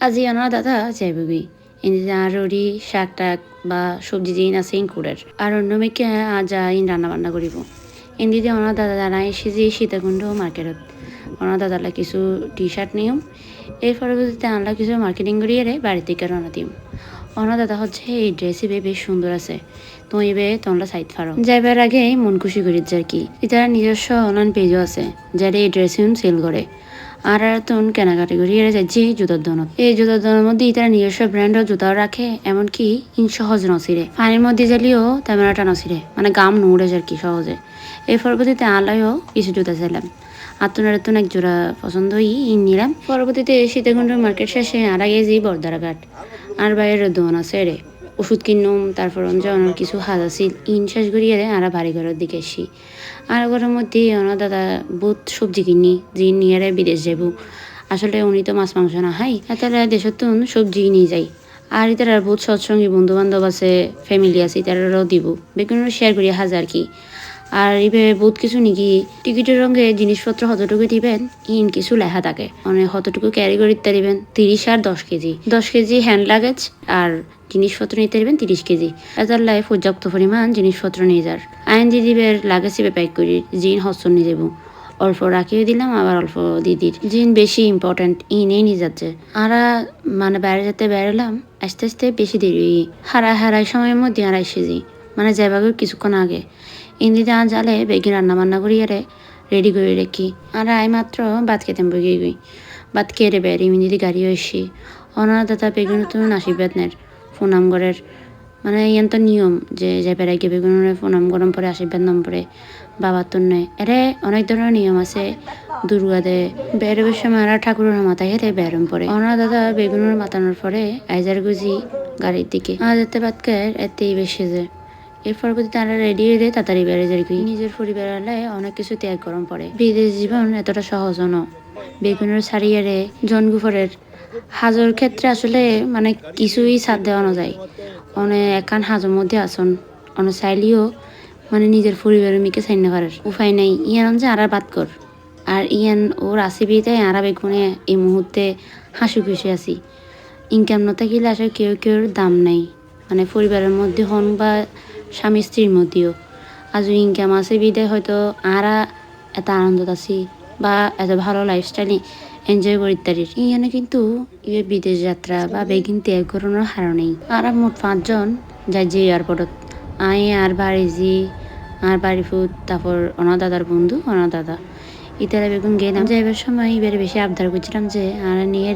আজি অনা দাদা যাইববি ইনি আররি শাক টাক বা সবজি দিন আছে ইনকুড়ের আর অন্য মেয়েকে আজ ইন রান্না বান্না করিব ইন্দিতে অনা দাদা দাঁড়ায় এসেছি সীতাকুণ্ড মার্কেটত অনা দাদালা কিছু টি শার্ট নিয়ম এর পরবর্তীতে আনলা কিছু মার্কেটিং করিয়ে বাড়ি থেকে রওনা দিম অনা দাদা হচ্ছে এই ড্রেসই বেশ সুন্দর আছে তো এবে তোমরা সাইড ফারো যাইবার আগে মন খুশি করিস আর কি ইতার নিজস্ব অনলাইন পেজও আছে যারা এই ড্রেসিং সেল করে আর তুন কেনাকাটি করি এরা যাচ্ছি জুতার দোনত এই জুতার দোনের মধ্যে তারা নিজস্ব ব্র্যান্ডও জুতাও রাখে এমনকি ইন সহজ নছিরে পানির মধ্যে জ্বালিয়েও তেমন একটা নছিরে মানে গাম নুড়ে আর কি সহজে এই পরবর্তীতে আলাইও কিছু জুতা চাইলাম আত্মনার তুন এক জোড়া পছন্দ ইন নিলাম পরবর্তীতে সীতাকুণ্ড মার্কেট শেষে আর আগে যে বর্দারাঘাট আর বাইরের দোন আছে রে ওষুধ কিনুম তারপর অন্য কিছু হাজ আছিল ইন শেষ করিয়ে আর বাড়ি ঘরের দিকে এসি আর ঘরের মধ্যে ওনার দাদা বহুত সবজি কিনি যে নিয়ে বিদেশ যাব আসলে উনি তো মাছ মাংস না হাই তাহলে দেশের তো সবজি নিয়ে যাই আর ইতার বহুত সৎসঙ্গী বন্ধু বান্ধব আছে ফ্যামিলি আছে ইতারাও দিব বেগুন শেয়ার করি হাজার কি আর এভাবে বহুত কিছু নাকি টিকিটের রঙে জিনিসপত্র কতটুকু দিবেন ইন কিছু লেখা থাকে মানে কতটুকু ক্যারি করে দিতে দিবেন 30 আর 10 কেজি 10 কেজি হ্যান্ড লাগেজ আর জিনিসপত্র নিতে দিবেন 30 কেজি এটার লাই পর্যাপ্ত পরিমাণ জিনিসপত্র নিয়ে যার আইন দিদিবের লাগেজ প্যাক করি জিন হস্ত নিয়ে যাবো অল্প রাখিয়ে দিলাম আবার অল্প দিদির জিন বেশি ইম্পর্টেন্ট ইনেই নিয়ে যাচ্ছে আরা মানে বাইরে যেতে বেরোলাম আস্তে আস্তে বেশি দেরি হারাই সময়ের মধ্যে আর এসেছি মানে যাইবাগে কিছুক্ষণ আগে ইন্দিতে আজ জালে বেগি রান্না বান্না করিয়ে রেডি করে রেখি আর আই মাত্র ভাত খেতাম বগিয়ে গই ভাত খেয়ে বেরি মিনিদি গাড়িও এসি অনার দাদা বেগুন তুমি আশীর্বাদ নের ফোনাম ঘরের মানে ইয়ান তো নিয়ম যে বেড়াই গিয়ে বেগুনের ফোনাম গরম পরে আশীর্বাদ নাম পরে বাবার তো নয় এরে অনেক ধরনের নিয়ম আছে দুর্গা দে বেরোবের সময় আর ঠাকুরের মাথায় হেরে বেরম পরে অনার দাদা বেগুনের মাতানোর পরে আইজার গুজি গাড়ির দিকে আজ এতে ভাত খায় এতেই বেশি যে এর পরবর্তী তারা রেডি হয়ে তাড়াতাড়ি বেড়ে যায় নিজের পরিবারে অনেক কিছু ত্যাগ গরম পড়ে বিদেশ জীবন এতটা সহজ ন বেগুনের ছাড়িয়ে জনগুফরের হাজর ক্ষেত্রে আসলে মানে কিছুই ছাড় দেওয়ানো যায় অনেক একান হাজর মধ্যে আসন অনেক চাইলেও মানে নিজের পরিবারের মিকে চাইতে পারে উপায় নাই ইয়ান যে আর বাদ কর আর ইয়ান ওর আসিবিতে আর বেগুনে এই মুহূর্তে হাসি খুশি আছি ইনকাম না থাকিলে আসলে কেউ দাম নাই মানে পরিবারের মধ্যে হন বা স্বামী স্ত্রীর মধ্যেও আজ ইনকাম আছে বিদায় হয়তো আরা এত আনন্দত আছি বা এত ভালো লাইফস্টাইল এনজয় করি তারির ইয়ানে কিন্তু বিদেশ যাত্রা বা বেগিন ত্যাগ করানোর হার নেই আর মোট 5 জন যাই যে এয়ারপোর্টত আই আর বাড়িজি আর বাড়ি ফুট তারপর অনার দাদার বন্ধু অনার দাদা ইতারা বেগুন গেলাম যাইবার সময় এবারে বেশি আবদার করছিলাম যে আর নিয়ে